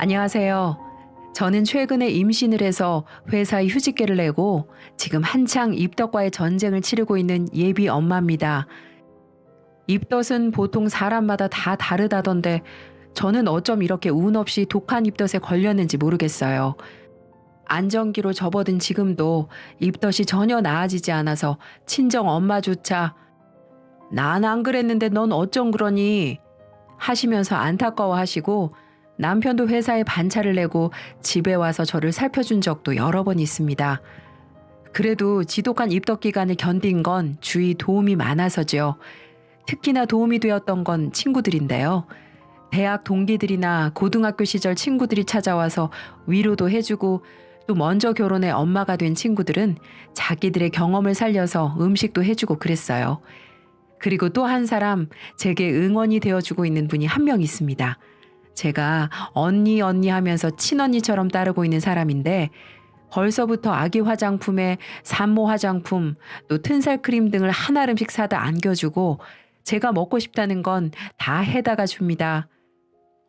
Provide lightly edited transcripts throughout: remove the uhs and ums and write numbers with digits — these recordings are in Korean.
안녕하세요. 저는 최근에 임신을 해서 회사에 휴직계를 내고 지금 한창 입덧과의 전쟁을 치르고 있는 예비 엄마입니다. 입덧은 보통 사람마다 다 다르다던데 저는 어쩜 이렇게 운 없이 독한 입덧에 걸렸는지 모르겠어요. 안정기로 접어든 지금도 입덧이 전혀 나아지지 않아서 친정 엄마조차 난 안 그랬는데 넌 어쩜 그러니 하시면서 안타까워하시고 남편도 회사에 반차를 내고 집에 와서 저를 살펴준 적도 여러 번 있습니다. 그래도 지독한 입덧 기간을 견딘 건 주위 도움이 많아서죠. 특히나 도움이 되었던 건 친구들인데요. 대학 동기들이나 고등학교 시절 친구들이 찾아와서 위로도 해주고 또 먼저 결혼해 엄마가 된 친구들은 자기들의 경험을 살려서 음식도 해주고 그랬어요. 그리고 또 한 사람 제게 응원이 되어주고 있는 분이 한 명 있습니다. 제가 언니 하면서 친언니처럼 따르고 있는 사람인데 벌써부터 아기 화장품에 산모 화장품 또 튼살 크림 등을 한 알음씩 사다 안겨주고 제가 먹고 싶다는 건 다 해다가 줍니다.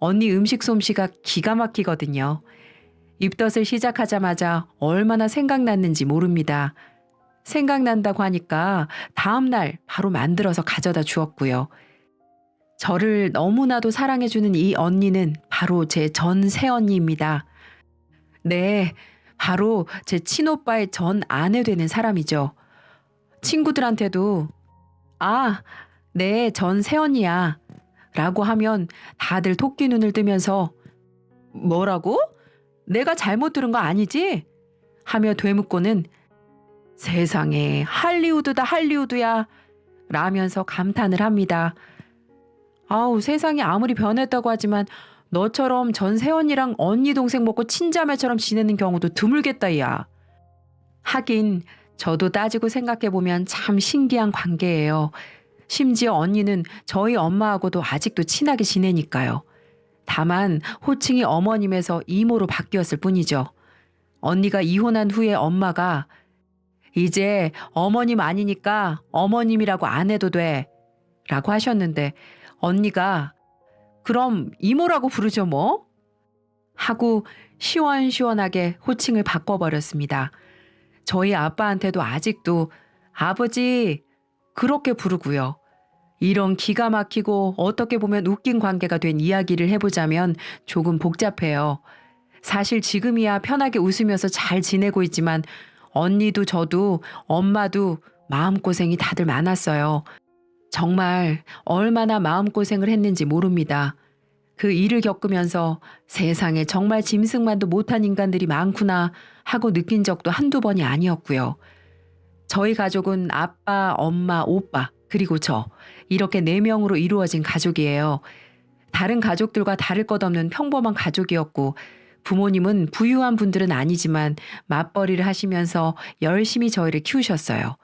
언니 음식 솜씨가 기가 막히거든요. 입덧을 시작하자마자 얼마나 생각났는지 모릅니다. 생각난다고 하니까 다음날 바로 만들어서 가져다 주었고요. 저를 너무나도 사랑해주는 이 언니는 바로 제 전 새언니입니다. 네, 바로 제 친오빠의 전 아내 되는 사람이죠. 친구들한테도 아, 네, 전 새언니야 라고 하면 다들 토끼 눈을 뜨면서 뭐라고? 내가 잘못 들은 거 아니지? 하며 되묻고는 세상에 할리우드다 할리우드야 라면서 감탄을 합니다. 아우 세상이 아무리 변했다고 하지만 너처럼 전 새언니랑 언니 동생 먹고 친자매처럼 지내는 경우도 드물겠다 야. 하긴 저도 따지고 생각해보면 참 신기한 관계예요. 심지어 언니는 저희 엄마하고도 아직도 친하게 지내니까요. 다만 호칭이 어머님에서 이모로 바뀌었을 뿐이죠. 언니가 이혼한 후에 엄마가 이제 어머님 아니니까 어머님이라고 안 해도 돼 라고 하셨는데 언니가 그럼 이모라고 부르죠 뭐? 하고 시원시원하게 호칭을 바꿔버렸습니다. 저희 아빠한테도 아직도 아버지 그렇게 부르고요. 이런 기가 막히고 어떻게 보면 웃긴 관계가 된 이야기를 해보자면 조금 복잡해요. 사실 지금이야 편하게 웃으면서 잘 지내고 있지만 언니도 저도 엄마도 마음고생이 다들 많았어요. 정말 얼마나 마음고생을 했는지 모릅니다. 그 일을 겪으면서 세상에 정말 짐승만도 못한 인간들이 많구나 하고 느낀 적도 한두 번이 아니었고요. 저희 가족은 아빠, 엄마, 오빠, 그리고 저 이렇게 4명으로 이루어진 가족이에요. 다른 가족들과 다를 것 없는 평범한 가족이었고 부모님은 부유한 분들은 아니지만 맞벌이를 하시면서 열심히 저희를 키우셨어요.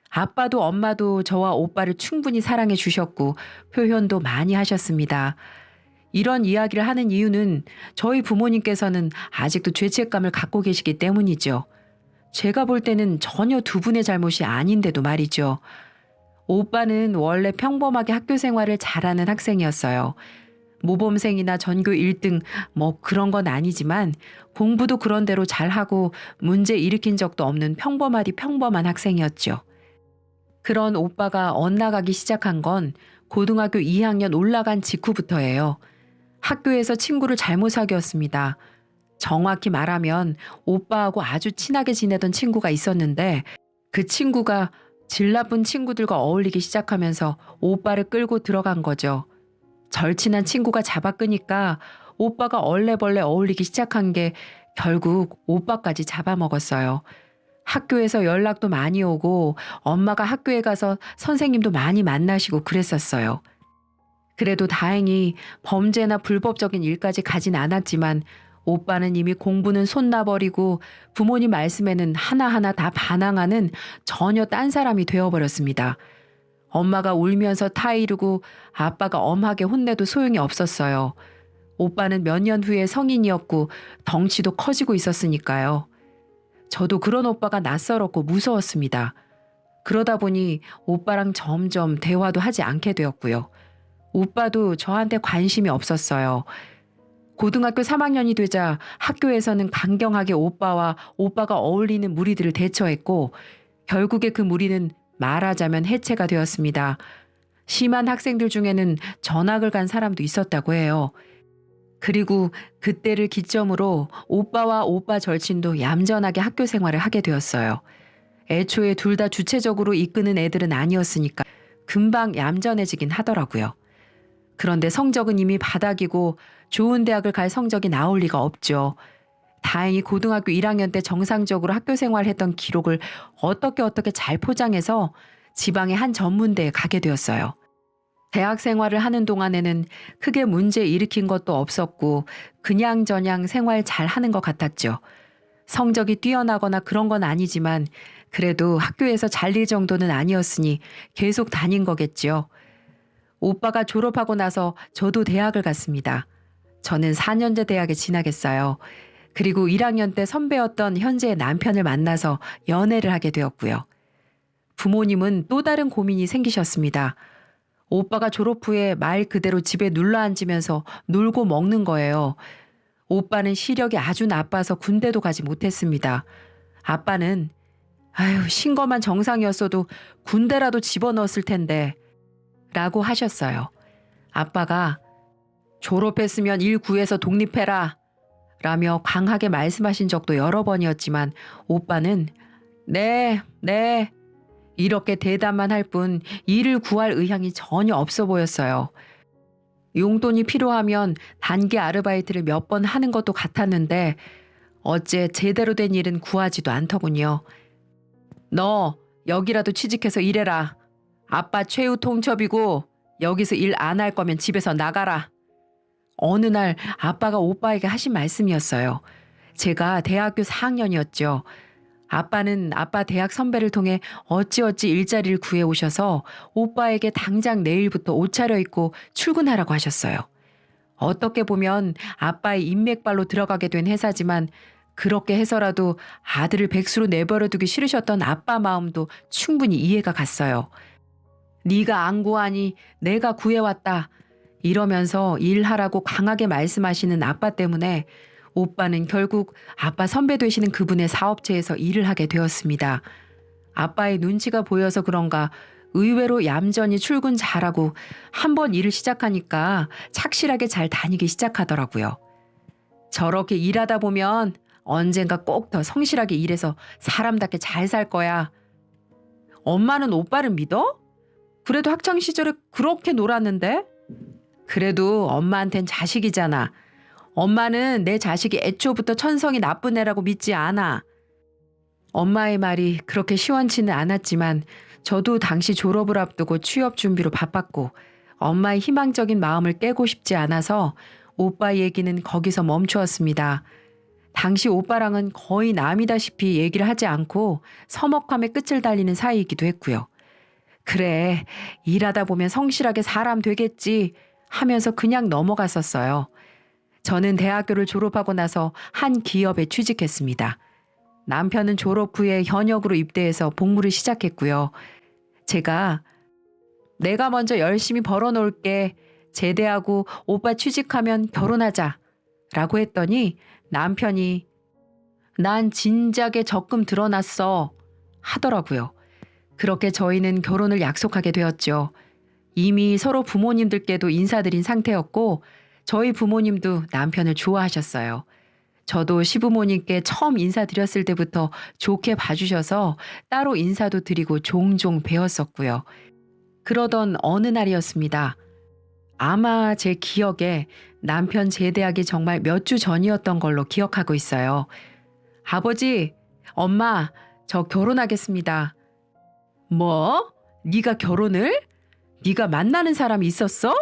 아빠도 엄마도 저와 오빠를 충분히 사랑해 주셨고 표현도 많이 하셨습니다. 이런 이야기를 하는 이유는 저희 부모님께서는 아직도 죄책감을 갖고 계시기 때문이죠. 제가 볼 때는 전혀 두 분의 잘못이 아닌데도 말이죠. 오빠는 원래 평범하게 학교 생활을 잘하는 학생이었어요. 모범생이나 전교 1등 뭐 그런 건 아니지만 공부도 그런 대로 잘하고 문제 일으킨 적도 없는 평범하디 평범한 학생이었죠. 그런 오빠가 엇나가기 시작한 건 고등학교 2학년 올라간 직후부터예요. 학교에서 친구를 잘못 사귀었습니다. 정확히 말하면 오빠하고 아주 친하게 지내던 친구가 있었는데 그 친구가 질 나쁜 친구들과 어울리기 시작하면서 오빠를 끌고 들어간 거죠. 절친한 친구가 잡아 끄니까 오빠가 얼레벌레 어울리기 시작한 게 결국 오빠까지 잡아먹었어요. 학교에서 연락도 많이 오고 엄마가 학교에 가서 선생님도 많이 만나시고 그랬었어요. 그래도 다행히 범죄나 불법적인 일까지 가진 않았지만 오빠는 이미 공부는 손 놔버리고 부모님 말씀에는 하나하나 다 반항하는 전혀 딴 사람이 되어버렸습니다. 엄마가 울면서 타이르고 아빠가 엄하게 혼내도 소용이 없었어요. 오빠는 몇 년 후에 성인이었고 덩치도 커지고 있었으니까요. 저도 그런 오빠가 낯설었고 무서웠습니다. 그러다 보니 오빠랑 점점 대화도 하지 않게 되었고요. 오빠도 저한테 관심이 없었어요. 고등학교 3학년이 되자 학교에서는 강경하게 오빠와 오빠가 어울리는 무리들을 대처했고 결국에 그 무리는 말하자면 해체가 되었습니다. 심한 학생들 중에는 전학을 간 사람도 있었다고 해요. 그리고 그때를 기점으로 오빠와 오빠 절친도 얌전하게 학교 생활을 하게 되었어요. 애초에 둘 다 주체적으로 이끄는 애들은 아니었으니까 금방 얌전해지긴 하더라고요. 그런데 성적은 이미 바닥이고 좋은 대학을 갈 성적이 나올 리가 없죠. 다행히 고등학교 1학년 때 정상적으로 학교 생활했던 기록을 어떻게 잘 포장해서 지방의 한 전문대에 가게 되었어요. 대학 생활을 하는 동안에는 크게 문제 일으킨 것도 없었고 그냥저냥 생활 잘 하는 것 같았죠. 성적이 뛰어나거나 그런 건 아니지만 그래도 학교에서 잘릴 정도는 아니었으니 계속 다닌 거겠죠. 오빠가 졸업하고 나서 저도 대학을 갔습니다. 저는 4년제 대학에 진학했어요. 그리고 1학년 때 선배였던 현재의 남편을 만나서 연애를 하게 되었고요. 부모님은 또 다른 고민이 생기셨습니다. 오빠가 졸업 후에 말 그대로 집에 눌러 앉으면서 놀고 먹는 거예요. 오빠는 시력이 아주 나빠서 군대도 가지 못했습니다. 아빠는 아유 신거만 정상이었어도 군대라도 집어넣었을 텐데 라고 하셨어요. 아빠가 졸업했으면 일 구해서 독립해라 라며 강하게 말씀하신 적도 여러 번이었지만 오빠는 네 이렇게 대답만 할 뿐 일을 구할 의향이 전혀 없어 보였어요. 용돈이 필요하면 단기 아르바이트를 몇 번 하는 것도 같았는데 어째 제대로 된 일은 구하지도 않더군요. 너 여기라도 취직해서 일해라. 아빠 최후 통첩이고 여기서 일 안 할 거면 집에서 나가라. 어느 날 아빠가 오빠에게 하신 말씀이었어요. 제가 대학교 4학년이었죠. 아빠는 아빠 대학 선배를 통해 어찌어찌 일자리를 구해 오셔서 오빠에게 당장 내일부터 옷 차려입고 출근하라고 하셨어요. 어떻게 보면 아빠의 인맥발로 들어가게 된 회사지만 그렇게 해서라도 아들을 백수로 내버려 두기 싫으셨던 아빠 마음도 충분히 이해가 갔어요. 네가 안 구하니 내가 구해왔다. 이러면서 일하라고 강하게 말씀하시는 아빠 때문에 오빠는 결국 아빠 선배 되시는 그분의 사업체에서 일을 하게 되었습니다. 아빠의 눈치가 보여서 그런가 의외로 얌전히 출근 잘하고 한번 일을 시작하니까 착실하게 잘 다니기 시작하더라고요. 저렇게 일하다 보면 언젠가 꼭 더 성실하게 일해서 사람답게 잘 살 거야. 엄마는 오빠를 믿어? 그래도 학창시절에 그렇게 놀았는데? 그래도 엄마한텐 자식이잖아. 엄마는 내 자식이 애초부터 천성이 나쁜 애라고 믿지 않아. 엄마의 말이 그렇게 시원치는 않았지만 저도 당시 졸업을 앞두고 취업 준비로 바빴고 엄마의 희망적인 마음을 깨고 싶지 않아서 오빠 얘기는 거기서 멈추었습니다. 당시 오빠랑은 거의 남이다시피 얘기를 하지 않고 서먹함에 끝을 달리는 사이이기도 했고요. 그래, 일하다 보면 성실하게 사람 되겠지 하면서 그냥 넘어갔었어요. 저는 대학교를 졸업하고 나서 한 기업에 취직했습니다. 남편은 졸업 후에 현역으로 입대해서 복무를 시작했고요. 제가 내가 먼저 열심히 벌어놓을게. 제대하고 오빠 취직하면 결혼하자. 라고 했더니 남편이 난 진작에 적금 들어놨어. 하더라고요. 그렇게 저희는 결혼을 약속하게 되었죠. 이미 서로 부모님들께도 인사드린 상태였고 저희 부모님도 남편을 좋아하셨어요. 저도 시부모님께 처음 인사드렸을 때부터 좋게 봐주셔서 따로 인사도 드리고 종종 뵈었었고요. 그러던 어느 날이었습니다. 아마 제 기억에 남편 제대하기 정말 몇 주 전이었던 걸로 기억하고 있어요. 아버지, 엄마, 저 결혼하겠습니다. 뭐? 네가 결혼을? 네가 만나는 사람이 있었어?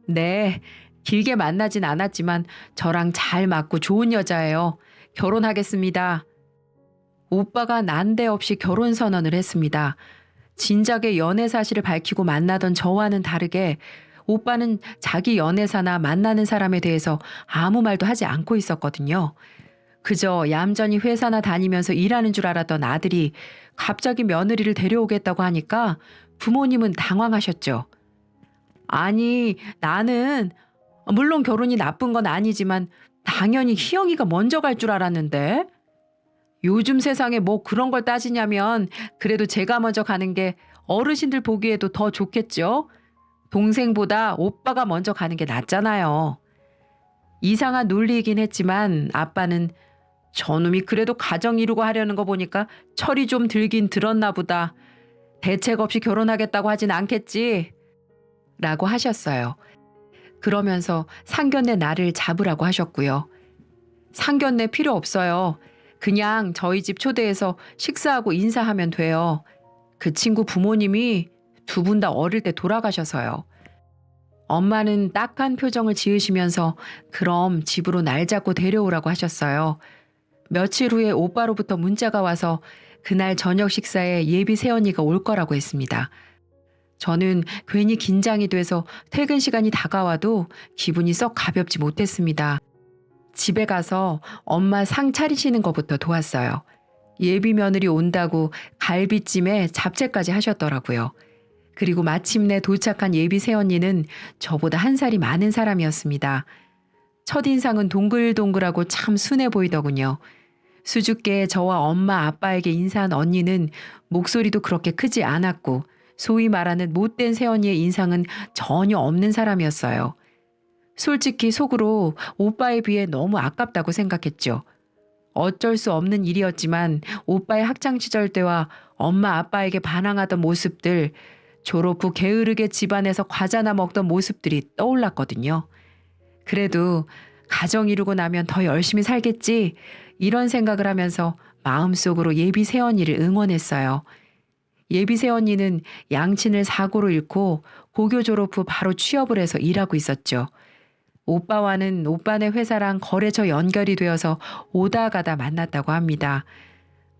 네, 길게 만나진 않았지만 저랑 잘 맞고 좋은 여자예요. 결혼하겠습니다. 오빠가 난데없이 결혼 선언을 했습니다. 진작에 연애 사실을 밝히고 만나던 저와는 다르게 오빠는 자기 연애사나 만나는 사람에 대해서 아무 말도 하지 않고 있었거든요. 그저 얌전히 회사나 다니면서 일하는 줄 알았던 아들이 갑자기 며느리를 데려오겠다고 하니까 부모님은 당황하셨죠. 아니, 나는 물론 결혼이 나쁜 건 아니지만 당연히 희영이가 먼저 갈 줄 알았는데. 요즘 세상에 뭐 그런 걸 따지냐면 그래도 제가 먼저 가는 게 어르신들 보기에도 더 좋겠죠? 동생보다 오빠가 먼저 가는 게 낫잖아요. 이상한 논리이긴 했지만 아빠는 저놈이 그래도 가정 이루고 하려는 거 보니까 철이 좀 들긴 들었나 보다. 대책 없이 결혼하겠다고 하진 않겠지? 라고 하셨어요. 그러면서 상견례 날을 잡으라고 하셨고요. 상견례 필요 없어요. 그냥 저희 집 초대해서 식사하고 인사하면 돼요. 그 친구 부모님이 두 분 다 어릴 때 돌아가셔서요. 엄마는 딱한 표정을 지으시면서 그럼 집으로 날 잡고 데려오라고 하셨어요. 며칠 후에 오빠로부터 문자가 와서 그날 저녁 식사에 예비 새언니가 올 거라고 했습니다. 저는 괜히 긴장이 돼서 퇴근 시간이 다가와도 기분이 썩 가볍지 못했습니다. 집에 가서 엄마 상 차리시는 것부터 도왔어요. 예비 며느리 온다고 갈비찜에 잡채까지 하셨더라고요. 그리고 마침내 도착한 예비 새언니는 저보다 한 살이 많은 사람이었습니다. 첫인상은 동글동글하고 참 순해 보이더군요. 수줍게 저와 엄마 아빠에게 인사한 언니는 목소리도 그렇게 크지 않았고 소위 말하는 못된 새언니의 인상은 전혀 없는 사람이었어요. 솔직히 속으로 오빠에 비해 너무 아깝다고 생각했죠. 어쩔 수 없는 일이었지만 오빠의 학창시절 때와 엄마 아빠에게 반항하던 모습들, 졸업 후 게으르게 집안에서 과자나 먹던 모습들이 떠올랐거든요. 그래도 가정 이루고 나면 더 열심히 살겠지 이런 생각을 하면서 마음속으로 예비 새언니를 응원했어요. 예비 새언니는 양친을 사고로 잃고 고교 졸업 후 바로 취업을 해서 일하고 있었죠. 오빠와는 오빠네 회사랑 거래처 연결이 되어서 오다 가다 만났다고 합니다.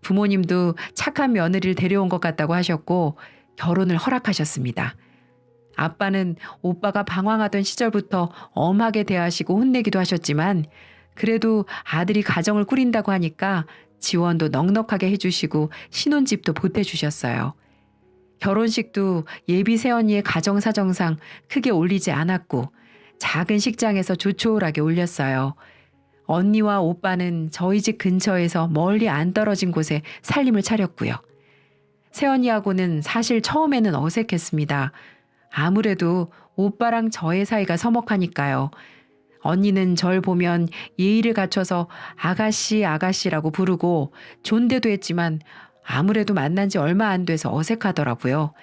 부모님도 착한 며느리를 데려온 것 같다고 하셨고 결혼을 허락하셨습니다. 아빠는 오빠가 방황하던 시절부터 엄하게 대하시고 혼내기도 하셨지만 그래도 아들이 가정을 꾸린다고 하니까 지원도 넉넉하게 해주시고 신혼집도 보태주셨어요. 결혼식도 예비 새언니의 가정사정상 크게 올리지 않았고 작은 식장에서 조촐하게 올렸어요. 언니와 오빠는 저희 집 근처에서 멀리 안 떨어진 곳에 살림을 차렸고요. 새언니하고는 사실 처음에는 어색했습니다. 아무래도 오빠랑 저의 사이가 서먹하니까요. 언니는 절 보면 예의를 갖춰서 아가씨 아가씨라고 부르고 존대도 했지만 아무래도 만난 지 얼마 안 돼서 어색하더라고요.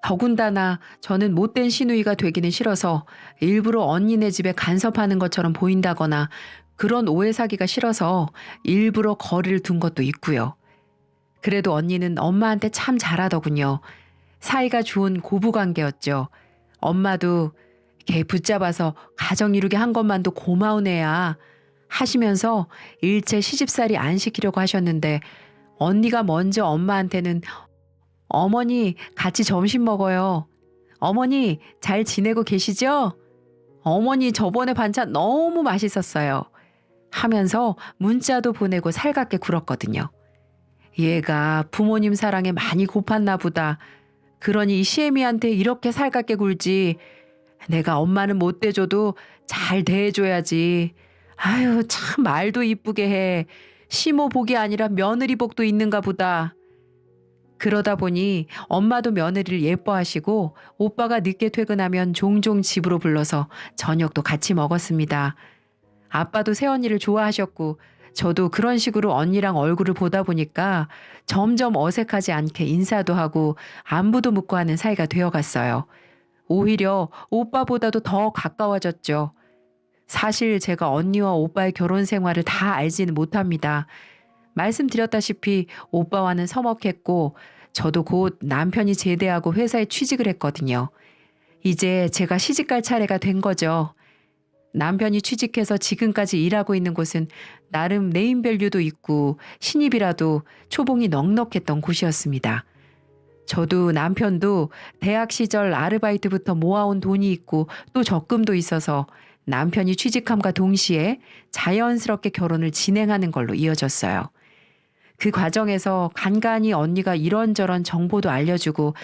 더군다나 저는 못된 시누이가 되기는 싫어서 일부러 언니네 집에 간섭하는 것처럼 보인다거나 그런 오해 사기가 싫어서 일부러 거리를 둔 것도 있고요. 그래도 언니는 엄마한테 참 잘하더군요. 사이가 좋은 고부관계였죠. 엄마도 걔 붙잡아서 가정 이루게 한 것만도 고마운 애야 하시면서 일체 시집살이 안 시키려고 하셨는데 언니가 먼저 엄마한테는 어머니 같이 점심 먹어요. 어머니 잘 지내고 계시죠? 어머니 저번에 반찬 너무 맛있었어요. 하면서 문자도 보내고 살갑게 굴었거든요. 얘가 부모님 사랑에 많이 고팠나 보다. 그러니 시애미한테 이렇게 살갑게 굴지. 내가 엄마는 못 대줘도 잘 대해줘야지. 아유 참 말도 이쁘게 해. 시모 복이 아니라 며느리 복도 있는가 보다. 그러다 보니 엄마도 며느리를 예뻐하시고 오빠가 늦게 퇴근하면 종종 집으로 불러서 저녁도 같이 먹었습니다. 아빠도 새언니를 좋아하셨고 저도 그런 식으로 언니랑 얼굴을 보다 보니까 점점 어색하지 않게 인사도 하고 안부도 묻고 하는 사이가 되어갔어요. 오히려 오빠보다도 더 가까워졌죠. 사실 제가 언니와 오빠의 결혼 생활을 다 알지는 못합니다. 말씀드렸다시피 오빠와는 서먹했고 저도 곧 남편이 제대하고 회사에 취직을 했거든요. 이제 제가 시집갈 차례가 된 거죠. 남편이 취직해서 지금까지 일하고 있는 곳은 나름 네임밸류도 있고 신입이라도 초봉이 넉넉했던 곳이었습니다. 저도 남편도 대학 시절 아르바이트부터 모아온 돈이 있고 또 적금도 있어서 남편이 취직함과 동시에 자연스럽게 결혼을 진행하는 걸로 이어졌어요. 그 과정에서 간간히 언니가 이런저런 정보도 알려주고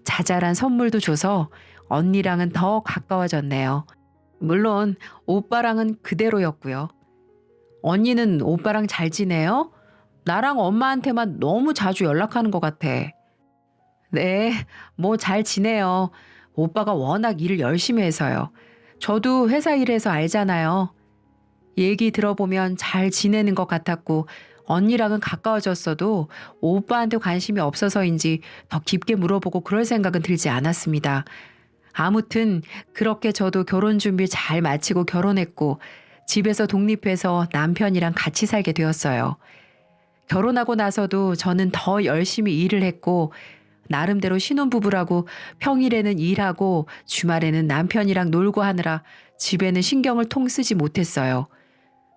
자잘한 선물도 줘서 언니랑은 더 가까워졌네요. 물론 오빠랑은 그대로였고요. 언니는 오빠랑 잘 지내요? 나랑 엄마한테만 너무 자주 연락하는 것 같아. 네, 뭐 잘 지내요. 오빠가 워낙 일을 열심히 해서요. 저도 회사 일해서 알잖아요. 얘기 들어보면 잘 지내는 것 같았고, 언니랑은 가까워졌어도 오빠한테 관심이 없어서인지 더 깊게 물어보고 그럴 생각은 들지 않았습니다. 아무튼 그렇게 저도 결혼 준비 잘 마치고 결혼했고, 집에서 독립해서 남편이랑 같이 살게 되었어요. 결혼하고 나서도 저는 더 열심히 일을 했고, 나름대로 신혼부부라고 평일에는 일하고 주말에는 남편이랑 놀고 하느라 집에는 신경을 통 쓰지 못했어요.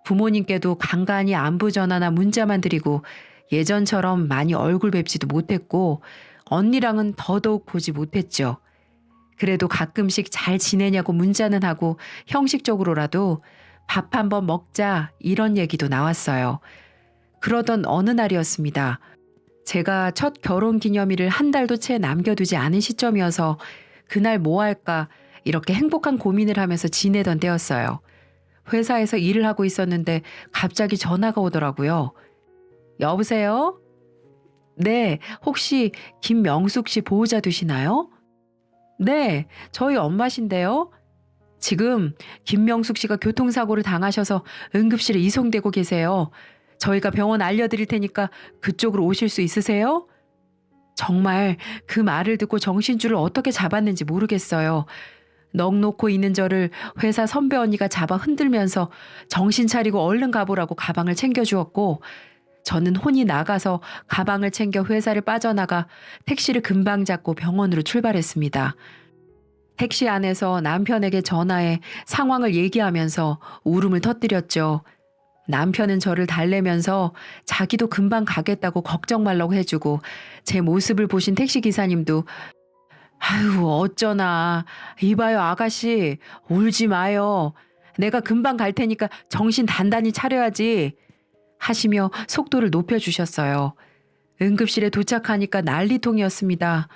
부모님께도 간간히 안부 전화나 문자만 드리고 예전처럼 많이 얼굴 뵙지도 못했고 언니랑은 더더욱 보지 못했죠. 그래도 가끔씩 잘 지내냐고 문자는 하고 형식적으로라도 밥 한번 먹자 이런 얘기도 나왔어요. 그러던 어느 날이었습니다. 제가 첫 결혼 기념일을 한 달도 채 남겨두지 않은 시점이어서 그날 뭐 할까 이렇게 행복한 고민을 하면서 지내던 때였어요. 회사에서 일을 하고 있었는데 갑자기 전화가 오더라고요. 여보세요? 네, 혹시 김명숙 씨 보호자 되시나요? 네, 저희 엄마신데요. 지금 김명숙 씨가 교통사고를 당하셔서 응급실에 이송되고 계세요. 저희가 병원 알려드릴 테니까 그쪽으로 오실 수 있으세요? 정말 그 말을 듣고 정신줄을 어떻게 잡았는지 모르겠어요. 넋 놓고 있는 저를 회사 선배 언니가 잡아 흔들면서 정신 차리고 얼른 가보라고 가방을 챙겨주었고 저는 혼이 나가서 가방을 챙겨 회사를 빠져나가 택시를 금방 잡고 병원으로 출발했습니다. 택시 안에서 남편에게 전화해 상황을 얘기하면서 울음을 터뜨렸죠. 남편은 저를 달래면서 자기도 금방 가겠다고 걱정 말라고 해주고 제 모습을 보신 택시기사님도 아유 어쩌나 이봐요 아가씨 울지 마요. 내가 금방 갈 테니까 정신 단단히 차려야지 하시며 속도를 높여주셨어요. 응급실에 도착하니까 난리통이었습니다.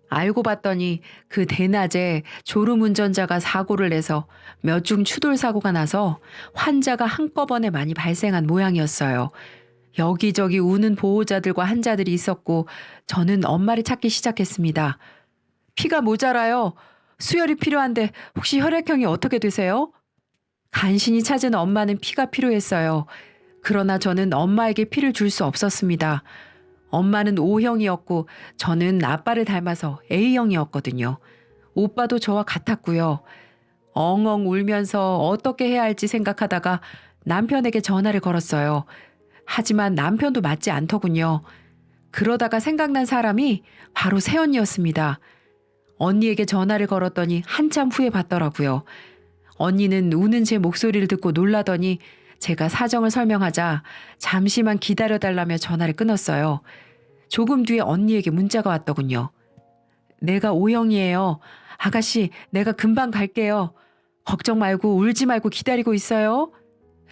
알고 봤더니 그 대낮에 졸음운전자가 사고를 내서 몇 중 추돌 사고가 나서 환자가 한꺼번에 많이 발생한 모양이었어요. 여기저기 우는 보호자들과 환자들이 있었고 저는 엄마를 찾기 시작했습니다. 피가 모자라요. 수혈이 필요한데 혹시 혈액형이 어떻게 되세요? 간신히 찾은 엄마는 피가 필요했어요. 그러나 저는 엄마에게 피를 줄 수 없었습니다. 엄마는 O형이었고 저는 아빠를 닮아서 A형이었거든요. 오빠도 저와 같았고요. 엉엉 울면서 어떻게 해야 할지 생각하다가 남편에게 전화를 걸었어요. 하지만 남편도 맞지 않더군요. 그러다가 생각난 사람이 바로 새언니였습니다. 언니에게 전화를 걸었더니 한참 후에 받더라고요. 언니는 우는 제 목소리를 듣고 놀라더니 제가 사정을 설명하자 잠시만 기다려달라며 전화를 끊었어요. 조금 뒤에 언니에게 문자가 왔더군요. 내가 O형이에요. 아가씨, 내가 금방 갈게요. 걱정 말고 울지 말고 기다리고 있어요.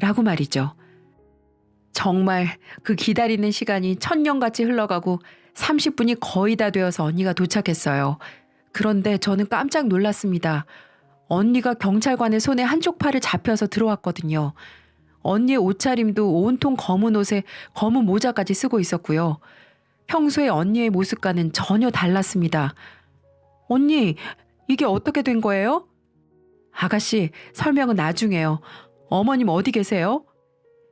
라고 말이죠. 정말 그 기다리는 시간이 천년같이 흘러가고 30분이 거의 다 되어서 언니가 도착했어요. 그런데 저는 깜짝 놀랐습니다. 언니가 경찰관의 손에 한쪽 팔을 잡혀서 들어왔거든요. 언니의 옷차림도 온통 검은 옷에 검은 모자까지 쓰고 있었고요. 평소에 언니의 모습과는 전혀 달랐습니다. 언니, 이게 어떻게 된 거예요? 아가씨, 설명은 나중에요. 어머님 어디 계세요?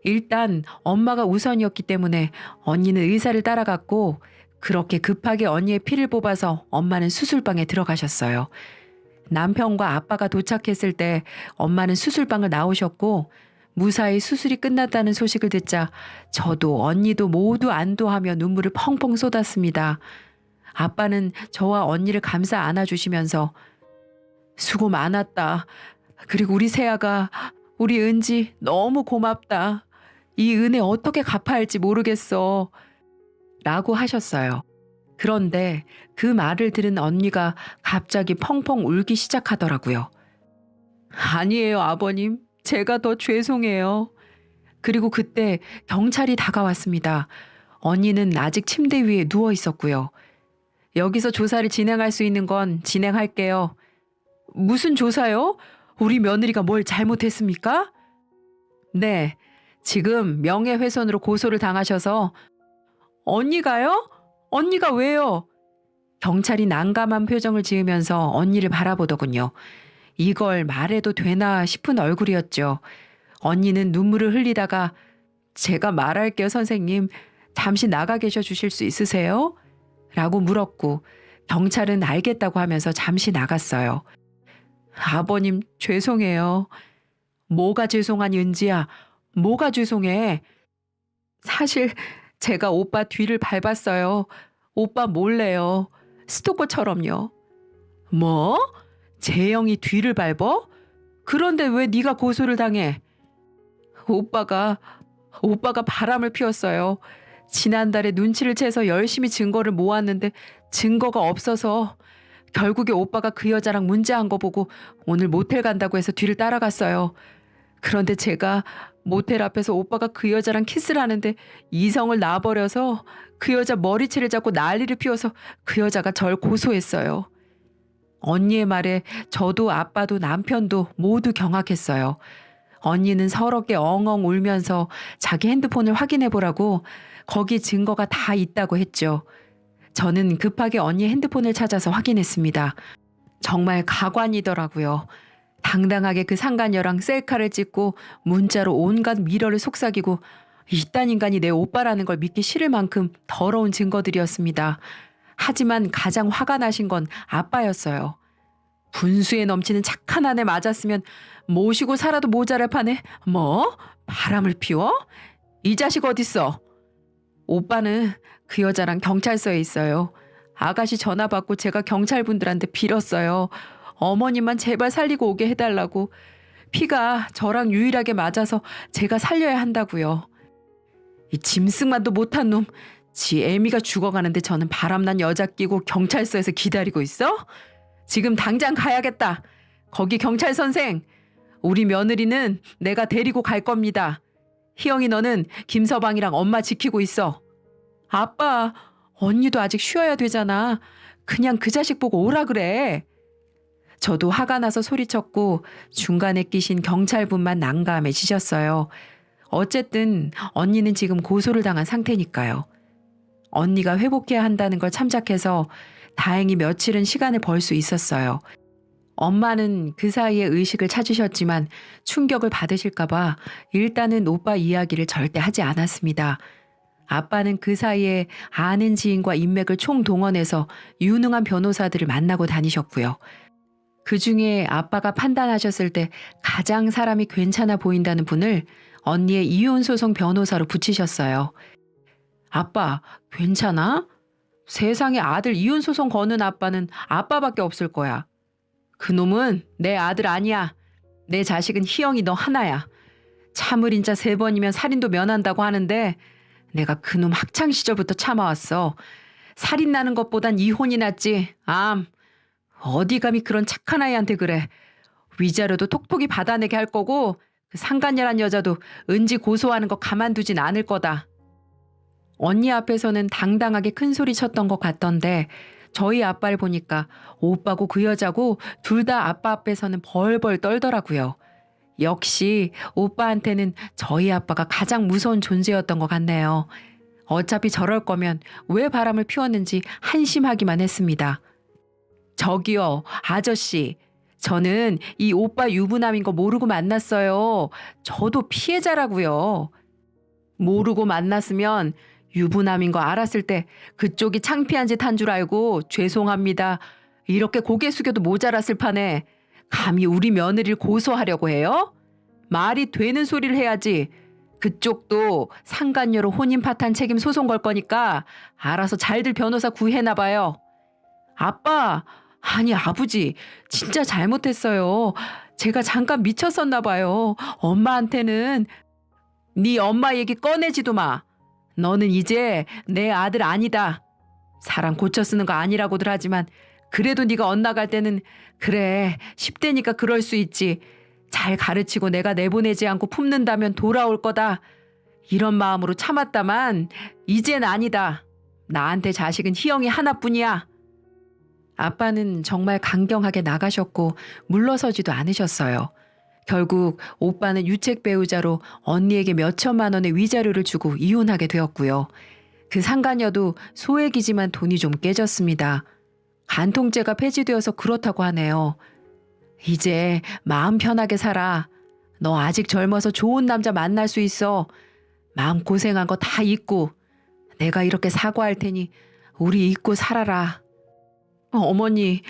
일단 엄마가 우선이었기 때문에 언니는 의사를 따라갔고 그렇게 급하게 언니의 피를 뽑아서 엄마는 수술방에 들어가셨어요. 남편과 아빠가 도착했을 때 엄마는 수술방을 나오셨고 무사히 수술이 끝났다는 소식을 듣자 저도 언니도 모두 안도하며 눈물을 펑펑 쏟았습니다. 아빠는 저와 언니를 감싸 안아주시면서 수고 많았다. 그리고 우리 세아가 우리 은지 너무 고맙다. 이 은혜 어떻게 갚아야 할지 모르겠어. 라고 하셨어요. 그런데 그 말을 들은 언니가 갑자기 펑펑 울기 시작하더라고요. 아니에요, 아버님. 제가 더 죄송해요. 그리고 그때 경찰이 다가왔습니다. 언니는 아직 침대 위에 누워 있었고요. 여기서 조사를 진행할 수 있는 건 진행할게요. 무슨 조사요? 우리 며느리가 뭘 잘못했습니까? 네, 지금 명예훼손으로 고소를 당하셔서. 언니가요? 언니가 왜요? 경찰이 난감한 표정을 지으면서 언니를 바라보더군요. 이걸 말해도 되나 싶은 얼굴이었죠. 언니는 눈물을 흘리다가 제가 말할게요, 선생님. 잠시 나가 계셔 주실 수 있으세요? 라고 물었고 경찰은 알겠다고 하면서 잠시 나갔어요. 아버님, 죄송해요. 뭐가 죄송하니, 은지야? 뭐가 죄송해? 사실 제가 오빠 뒤를 밟았어요. 오빠 몰래요. 스토커처럼요. 뭐? 재영이 뒤를 밟어? 그런데 왜 네가 고소를 당해? 오빠가 바람을 피웠어요. 지난달에 눈치를 채서 열심히 증거를 모았는데 증거가 없어서 결국에 오빠가 그 여자랑 문제한 거 보고 오늘 모텔 간다고 해서 뒤를 따라갔어요. 그런데 제가 모텔 앞에서 오빠가 그 여자랑 키스를 하는데 이성을 놔버려서 그 여자 머리채를 잡고 난리를 피워서 그 여자가 절 고소했어요. 언니의 말에 저도 아빠도 남편도 모두 경악했어요. 언니는 서럽게 엉엉 울면서 자기 핸드폰을 확인해 보라고 거기 증거가 다 있다고 했죠. 저는 급하게 언니 핸드폰을 찾아서 확인했습니다. 정말 가관이더라고요. 당당하게 그 상간녀랑 셀카를 찍고 문자로 온갖 미러를 속삭이고 이딴 인간이 내 오빠라는 걸 믿기 싫을 만큼 더러운 증거들이었습니다. 하지만 가장 화가 나신 건 아빠였어요. 분수에 넘치는 착한 아내 맞았으면 모시고 살아도 모자랄 판에 뭐? 바람을 피워? 이 자식 어딨어? 오빠는 그 여자랑 경찰서에 있어요. 아가씨 전화 받고 제가 경찰분들한테 빌었어요. 어머님만 제발 살리고 오게 해달라고. 피가 저랑 유일하게 맞아서 제가 살려야 한다고요. 이 짐승만도 못한 놈. 지 애미가 죽어가는데 저는 바람난 여자 끼고 경찰서에서 기다리고 있어? 지금 당장 가야겠다. 거기 경찰 선생. 우리 며느리는 내가 데리고 갈 겁니다. 희영이 너는 김서방이랑 엄마 지키고 있어. 아빠, 언니도 아직 쉬어야 되잖아. 그냥 그 자식 보고 오라 그래. 저도 화가 나서 소리쳤고 중간에 끼신 경찰분만 난감해지셨어요. 어쨌든 언니는 지금 고소를 당한 상태니까요. 언니가 회복해야 한다는 걸 참작해서 다행히 며칠은 시간을 벌 수 있었어요. 엄마는 그 사이에 의식을 찾으셨지만 충격을 받으실까봐 일단은 오빠 이야기를 절대 하지 않았습니다. 아빠는 그 사이에 아는 지인과 인맥을 총동원해서 유능한 변호사들을 만나고 다니셨고요. 그 중에 아빠가 판단하셨을 때 가장 사람이 괜찮아 보인다는 분을 언니의 이혼소송 변호사로 붙이셨어요. 아빠, 괜찮아? 세상에 아들 이혼소송 거는 아빠는 아빠밖에 없을 거야. 그놈은 내 아들 아니야. 내 자식은 희영이 너 하나야. 참을인자 3번이면 살인도 면한다고 하는데 내가 그놈 학창시절부터 참아왔어. 살인 나는 것보단 이혼이 낫지. 어디 감히 그런 착한 아이한테 그래. 위자료도 톡톡히 받아내게 할 거고 그 상간녀란 여자도 은지 고소하는 거 가만두진 않을 거다. 언니 앞에서는 당당하게 큰소리 쳤던 것 같던데 저희 아빠를 보니까 오빠고 그 여자고 둘 다 아빠 앞에서는 벌벌 떨더라고요. 역시 오빠한테는 저희 아빠가 가장 무서운 존재였던 것 같네요. 어차피 저럴 거면 왜 바람을 피웠는지 한심하기만 했습니다. 저기요, 아저씨. 저는 이 오빠 유부남인 거 모르고 만났어요. 저도 피해자라고요. 모르고 만났으면 유부남인 거 알았을 때 그쪽이 창피한 짓 한 줄 알고 죄송합니다. 이렇게 고개 숙여도 모자랐을 판에 감히 우리 며느리를 고소하려고 해요? 말이 되는 소리를 해야지. 그쪽도 상간녀로 혼인 파탄 책임 소송 걸 거니까 알아서 잘들 변호사 구해나 봐요. 아빠, 아니 아버지, 진짜 잘못했어요. 제가 잠깐 미쳤었나 봐요. 엄마한테는. 네 엄마 얘기 꺼내지도 마. 너는 이제 내 아들 아니다. 사람 고쳐 쓰는 거 아니라고들 하지만 그래도 네가 엇나갈 때는 그래 10대니까 그럴 수 있지. 잘 가르치고 내가 내보내지 않고 품는다면 돌아올 거다. 이런 마음으로 참았다만 이젠 아니다. 나한테 자식은 희영이 하나뿐이야. 아빠는 정말 강경하게 나가셨고 물러서지도 않으셨어요. 결국 오빠는 유책 배우자로 언니에게 몇 천만 원의 위자료를 주고 이혼하게 되었고요. 그 상간녀도 소액이지만 돈이 좀 깨졌습니다. 간통죄가 폐지되어서 그렇다고 하네요. 이제 마음 편하게 살아. 너 아직 젊어서 좋은 남자 만날 수 있어. 마음 고생한 거 다 잊고 내가 이렇게 사과할 테니 우리 잊고 살아라. 어머니,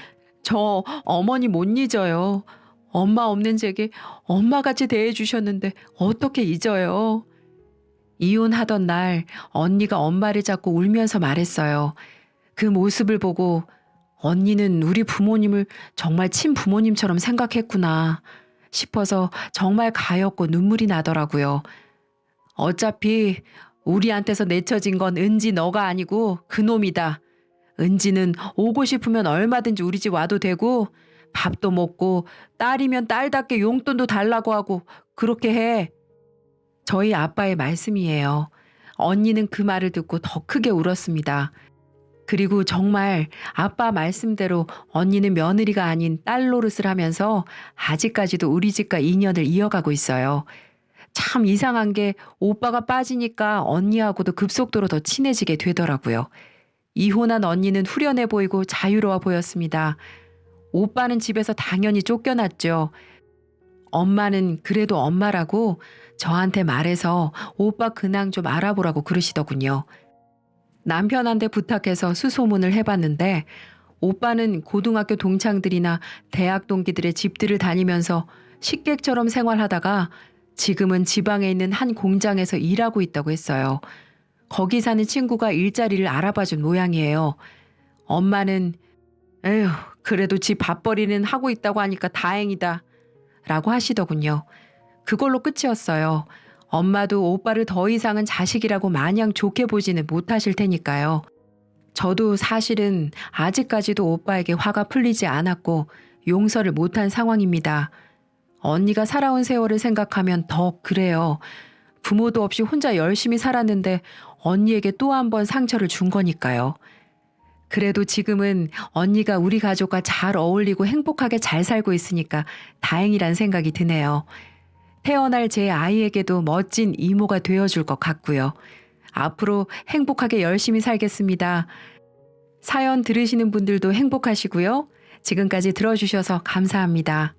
저 어머니 못 잊어요. 엄마 없는 제게 엄마같이 대해주셨는데 어떻게 잊어요? 이혼하던 날 언니가 엄마를 잡고 울면서 말했어요. 그 모습을 보고 언니는 우리 부모님을 정말 친부모님처럼 생각했구나 싶어서 정말 가엾고 눈물이 나더라고요. 어차피 우리한테서 내쳐진 건 은지 너가 아니고 그놈이다. 은지는 오고 싶으면 얼마든지 우리 집 와도 되고 밥도 먹고 딸이면 딸답게 용돈도 달라고 하고 그렇게 해. 저희 아빠의 말씀이에요. 언니는 그 말을 듣고 더 크게 울었습니다. 그리고 정말 아빠 말씀대로 언니는 며느리가 아닌 딸 노릇을 하면서 아직까지도 우리 집과 인연을 이어가고 있어요. 참 이상한 게 오빠가 빠지니까 언니하고도 급속도로 더 친해지게 되더라고요. 이혼한 언니는 후련해 보이고 자유로워 보였습니다. 오빠는 집에서 당연히 쫓겨났죠. 엄마는 그래도 엄마라고 저한테 말해서 오빠 근황 좀 알아보라고 그러시더군요. 남편한테 부탁해서 수소문을 해봤는데 오빠는 고등학교 동창들이나 대학 동기들의 집들을 다니면서 식객처럼 생활하다가 지금은 지방에 있는 한 공장에서 일하고 있다고 했어요. 거기 사는 친구가 일자리를 알아봐준 모양이에요. 엄마는 에휴 그래도 지 밥벌이는 하고 있다고 하니까 다행이다 라고 하시더군요. 그걸로 끝이었어요. 엄마도 오빠를 더 이상은 자식이라고 마냥 좋게 보지는 못하실 테니까요. 저도 사실은 아직까지도 오빠에게 화가 풀리지 않았고 용서를 못한 상황입니다. 언니가 살아온 세월을 생각하면 더 그래요. 부모도 없이 혼자 열심히 살았는데 언니에게 또 한 번 상처를 준 거니까요. 그래도 지금은 언니가 우리 가족과 잘 어울리고 행복하게 잘 살고 있으니까 다행이란 생각이 드네요. 태어날 제 아이에게도 멋진 이모가 되어줄 것 같고요. 앞으로 행복하게 열심히 살겠습니다. 사연 들으시는 분들도 행복하시고요. 지금까지 들어주셔서 감사합니다.